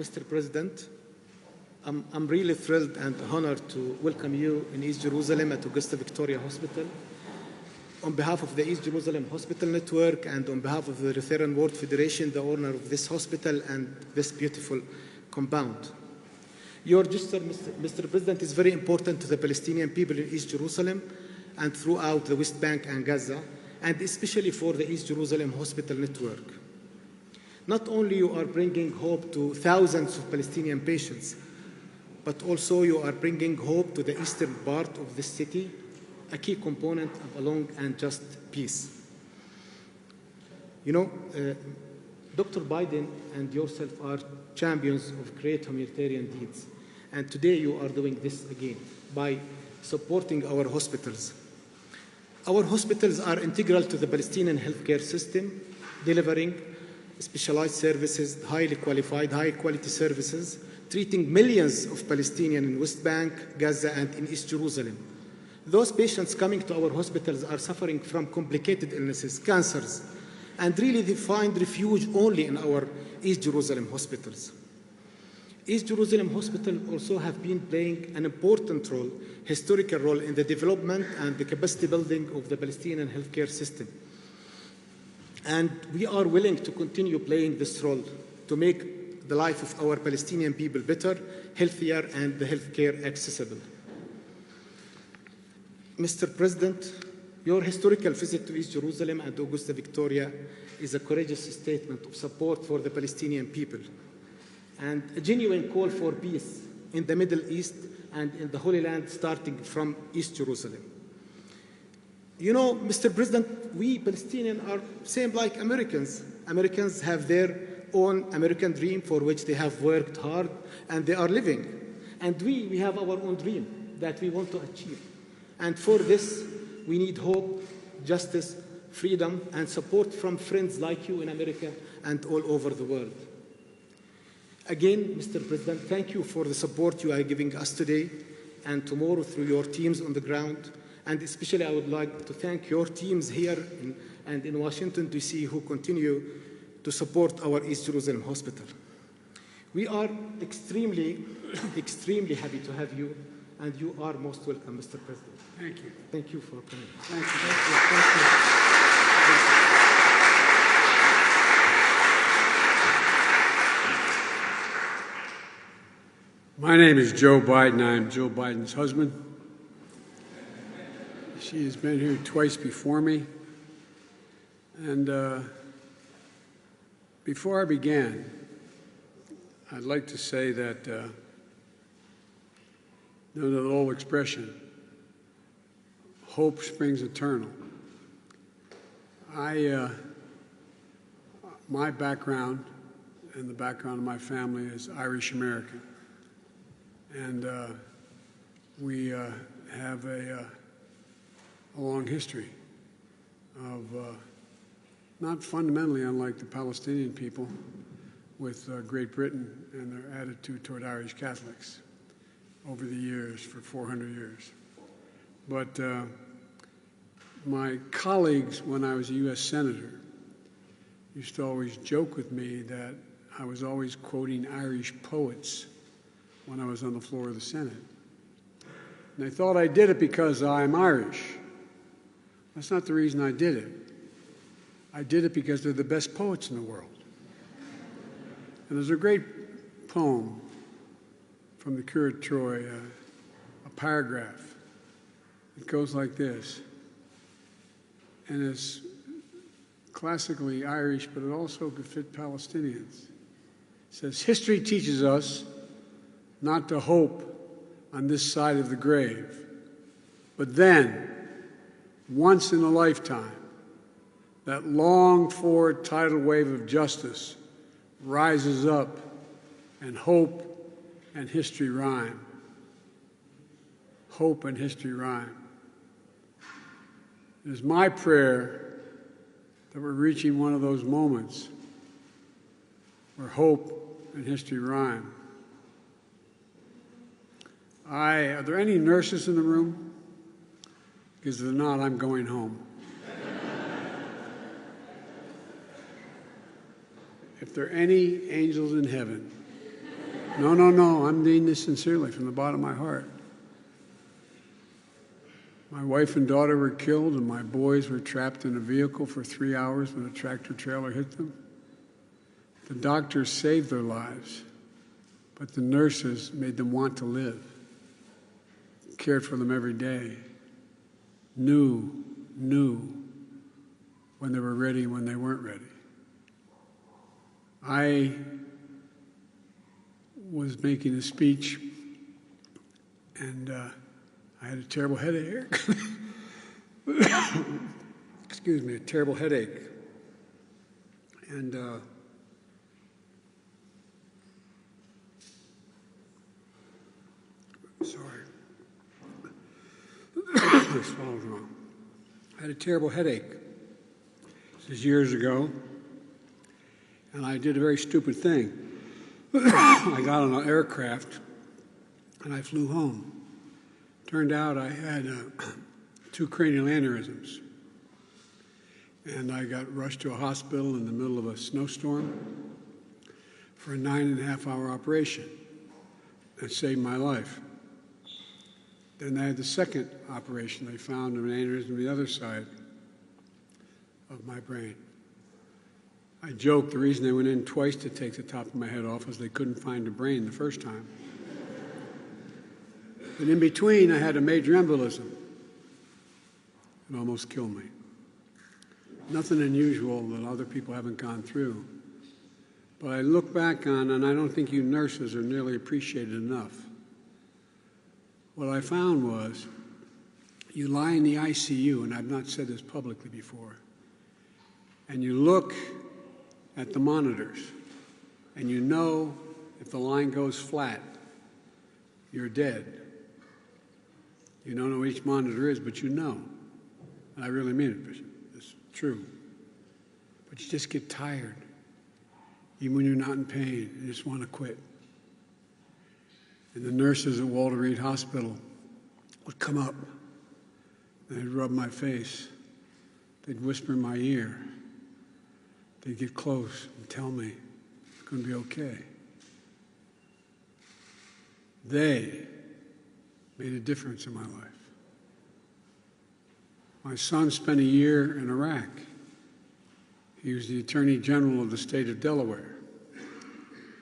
Mr. President, I'm really thrilled and honored to welcome you in East Jerusalem at Augusta Victoria Hospital. On behalf of the East Jerusalem Hospital Network and on behalf of the Lutheran World Federation, the owner of this hospital and this beautiful compound. Your gesture, Mr. President, is very important to the Palestinian people in East Jerusalem and throughout the West Bank and Gaza, and especially for the East Jerusalem Hospital Network. Not only you are bringing hope to thousands of Palestinian patients, but also you are bringing hope to the eastern part of this city, a key component of a long and just peace. You know, Dr. Biden and yourself are champions of great humanitarian deeds. And today you are doing this again by supporting our hospitals. Our hospitals are integral to the Palestinian healthcare system, delivering specialized services, highly qualified, high-quality services, treating millions of Palestinians in West Bank, Gaza, and in East Jerusalem. Those patients coming to our hospitals are suffering from complicated illnesses, cancers, and really they find refuge only in our East Jerusalem hospitals. East Jerusalem Hospital also have been playing an important role, historical role, in the development and the capacity building of the Palestinian healthcare system. And we are willing to continue playing this role to make the life of our Palestinian people better, healthier, and the healthcare accessible. Mr. President, your historical visit to East Jerusalem and Augusta Victoria is a courageous statement of support for the Palestinian people and a genuine call for peace in the Middle East and in the Holy Land, starting from East Jerusalem. You know, Mr. President, we Palestinians are same like Americans. Americans have their own American dream for which they have worked hard and they are living. And we have our own dream that we want to achieve. And for this, we need hope, justice, freedom, and support from friends like you in America and all over the world. Again, Mr. President, thank you for the support you are giving us today and tomorrow through your teams on the ground. And especially I would like to thank your teams here and in Washington, D.C. who continue to support our East Jerusalem Hospital. We are extremely, extremely happy to have you, and you are most welcome, Mr. President. Thank you. Thank you for coming. Thank you. Thank you. My name is Joe Biden. I'm Joe Biden's husband. She has been here twice before me. And before I began, I'd like to say that you know the old expression, hope springs eternal. My background and the background of my family is Irish American. And we have a long history of not fundamentally unlike the Palestinian people with Great Britain and their attitude toward Irish Catholics over the years, for 400 years. But my colleagues, when I was a U.S. Senator, used to always joke with me that I was always quoting Irish poets when I was on the floor of the Senate. And they thought I did it because I'm Irish. That's not the reason I did it. I did it because they're the best poets in the world. And there's a great poem from the Curate of Troy, a paragraph. It goes like this. And it's classically Irish, but it also could fit Palestinians. It says, history teaches us not to hope on this side of the grave, but then, once in a lifetime, that longed-for tidal wave of justice rises up, and hope and history rhyme. Hope and history rhyme. It is my prayer that we're reaching one of those moments where hope and history rhyme. Are there any nurses in the room? Because if they're not, I'm going home. If there are any angels in heaven, No, no, no. I'm meaning this sincerely from the bottom of my heart. My wife and daughter were killed, and my boys were trapped in a vehicle for 3 hours when a tractor trailer hit them. The doctors saved their lives, but the nurses made them want to live, cared for them every day, knew when they were ready and when they weren't ready. I was making a speech, and I had a terrible headache. Excuse me, a terrible headache. And sorry. I swallowed wrong. I had a terrible headache. This is years ago. And I did a very stupid thing. I got on an aircraft and I flew home. Turned out I had 2 cranial aneurysms. And I got rushed to a hospital in the middle of a snowstorm for a 9.5-hour operation. It saved my life. Then I had the second operation. They found an aneurysm on the other side of my brain. I joked the reason they went in twice to take the top of my head off was they couldn't find a brain the first time. But in between, I had a major embolism. It almost killed me. Nothing unusual that other people haven't gone through. But I look back on, and I don't think you nurses are nearly appreciated enough. What I found was, you lie in the ICU, and I've not said this publicly before, and you look at the monitors, and you know if the line goes flat, you're dead. You don't know what each monitor is, but you know. And I really mean it, Bishop. It's true. But you just get tired. Even when you're not in pain, you just want to quit. And the nurses at Walter Reed Hospital would come up, and they'd rub my face. They'd whisper in my ear. They'd get close and tell me it's going to be okay. They made a difference in my life. My son spent a year in Iraq. He was the Attorney General of the state of Delaware.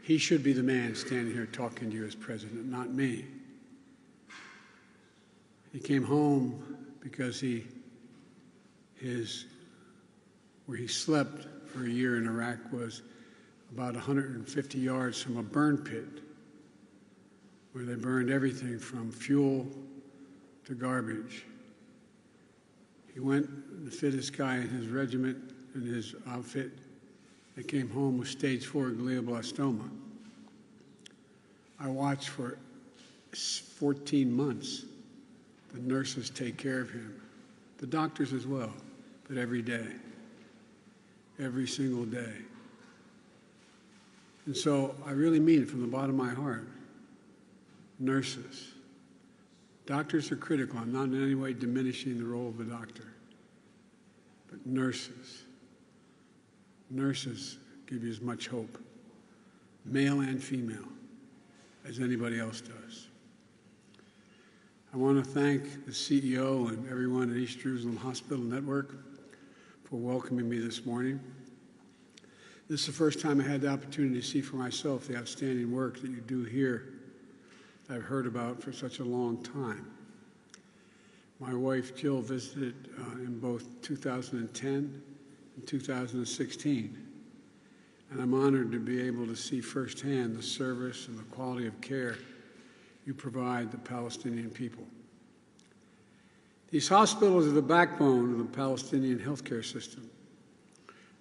He should be the man standing here talking to you as president, not me. He came home because where he slept for a year in Iraq was about 150 yards from a burn pit where they burned everything from fuel to garbage. He went, the fittest guy in his regiment, in his outfit. They came home with stage 4 glioblastoma. I watched for 14 months the nurses take care of him, the doctors as well, but every day, every single day. And so I really mean it from the bottom of my heart. Nurses. Doctors are critical. I'm not in any way diminishing the role of a doctor. But nurses. Nurses give you as much hope, male and female, as anybody else does. I want to thank the CEO and everyone at East Jerusalem Hospital Network for welcoming me this morning. This is the first time I had the opportunity to see for myself the outstanding work that you do here that I've heard about for such a long time. My wife, Jill, visited in both 2010 and 2016, and I'm honored to be able to see firsthand the service and the quality of care you provide the Palestinian people. These hospitals are the backbone of the Palestinian healthcare system.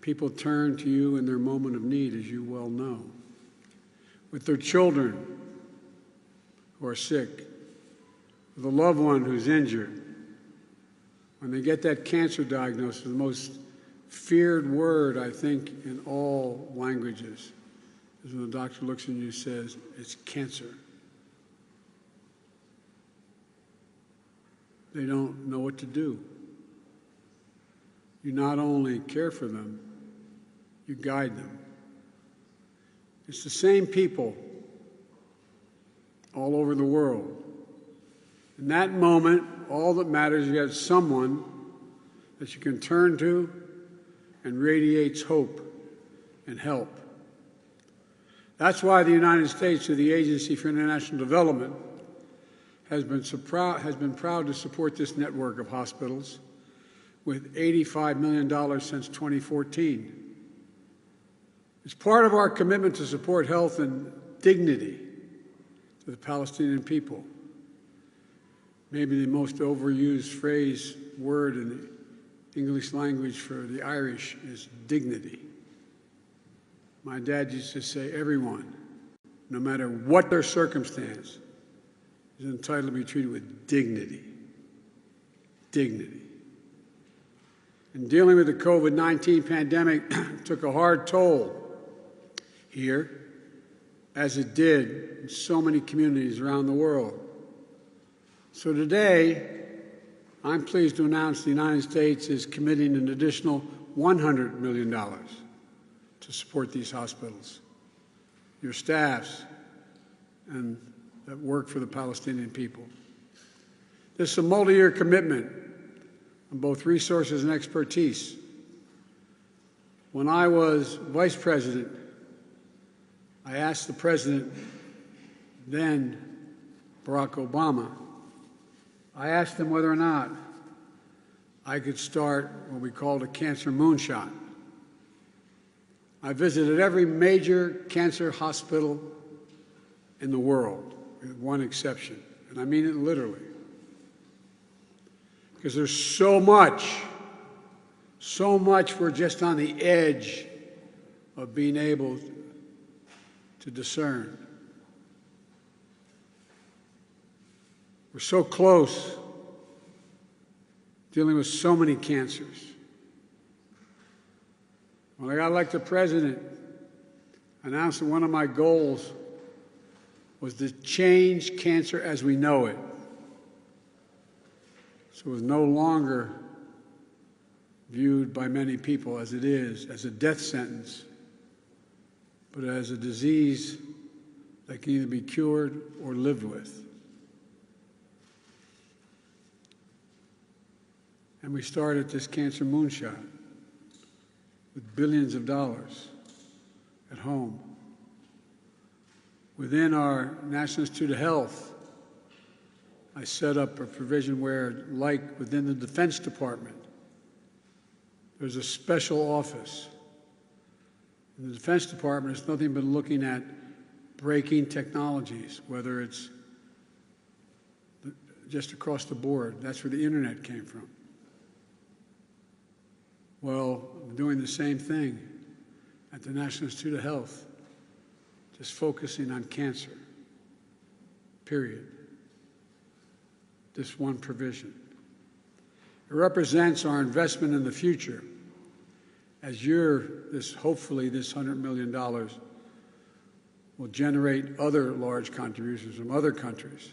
People turn to you in their moment of need, as you well know, with their children who are sick, with a loved one who's injured. When they get that cancer diagnosis, the most feared word, I think, in all languages is when the doctor looks at you and says, it's cancer. They don't know what to do. You not only care for them, you guide them. It's the same people all over the world. In that moment, all that matters is you have someone that you can turn to and radiates hope and help. That's why the United States, through the Agency for International Development, has been proud to support this network of hospitals with $85 million since 2014. It's part of our commitment to support health and dignity to the Palestinian people. Maybe the most overused word in the English language for the Irish is dignity. My dad used to say everyone, no matter what their circumstance, is entitled to be treated with dignity. Dignity. And dealing with the COVID-19 pandemic took a hard toll here, as it did in so many communities around the world. So today, I'm pleased to announce the United States is committing an additional $100 million to support these hospitals, your staffs, and that work for the Palestinian people. This is a multi-year commitment on both resources and expertise. When I was vice president, I asked the president, then Barack Obama, I asked him whether or not I could start what we called a cancer moonshot. I visited every major cancer hospital in the world, with one exception, and I mean it literally. Because there's so much we're just on the edge of being able to discern. We're so close, dealing with so many cancers. When I got elected president, I announced that one of my goals was to change cancer as we know it. So it was no longer viewed by many people as it is, as a death sentence, but as a disease that can either be cured or lived with. And we started this cancer moonshot with billions of dollars at home. Within our National Institute of Health, I set up a provision where, like within the Defense Department, there's a special office. In the Defense Department, it's nothing but looking at breaking technologies, whether it's just across the board. That's where the internet came from. Well, I'm doing the same thing at the National Institute of Health, just focusing on cancer, period. This one provision. It represents our investment in the future as hopefully this $100 million will generate other large contributions from other countries,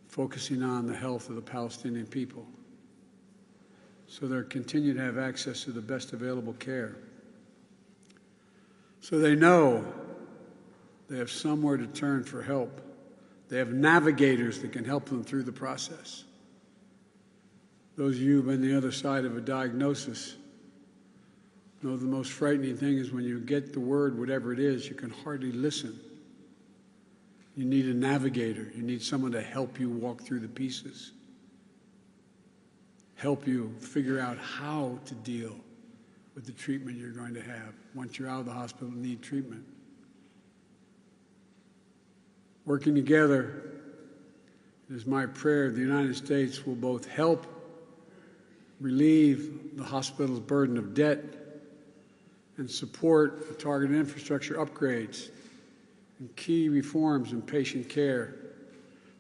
focusing on the health of the Palestinian people, so they'll continue to have access to the best available care. So they know they have somewhere to turn for help. They have navigators that can help them through the process. Those of you who've been on the other side of a diagnosis know the most frightening thing is when you get the word, whatever it is, you can hardly listen. You need a navigator. You need someone to help you walk through the pieces, help you figure out how to deal with the treatment you're going to have once you're out of the hospital and need treatment. Working together, it is my prayer the United States will both help relieve the hospital's burden of debt and support the targeted infrastructure upgrades and key reforms in patient care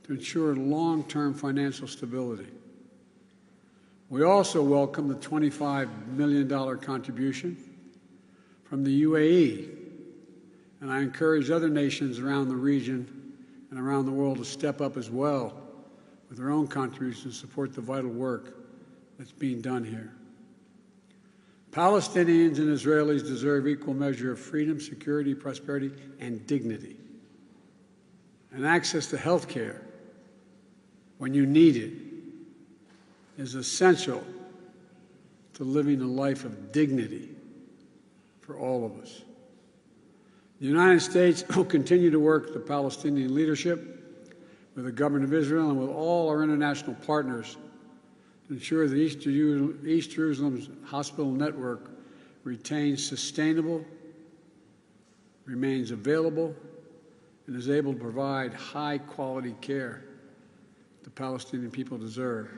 to ensure long-term financial stability. We also welcome the $25 million contribution from the UAE, and I encourage other nations around the region and around the world to step up as well with their own contributions to support the vital work that's being done here. Palestinians and Israelis deserve equal measure of freedom, security, prosperity, and dignity. and access to health care when you need it is essential to living a life of dignity for all of us. The United States will continue to work with the Palestinian leadership, with the government of Israel, and with all our international partners to ensure that East Jerusalem's hospital network retains sustainable, remains available, and is able to provide high-quality care the Palestinian people deserve.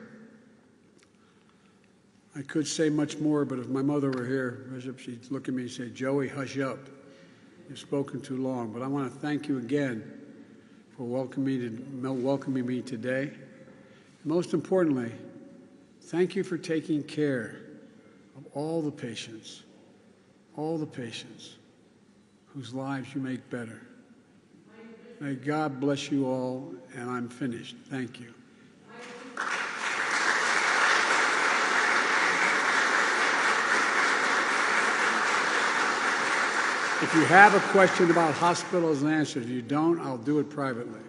I could say much more, but if my mother were here, Bishop, she'd look at me and say, "Joey, hush up. You've spoken too long." But I want to thank you again for welcoming me today. Most importantly, thank you for taking care of all the patients whose lives you make better. May God bless you all, and I'm finished. Thank you. If you have a question about hospitals and answers, if you don't, I'll do it privately.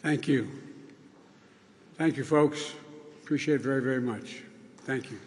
Thank you. Thank you, folks. Appreciate it very, very much. Thank you.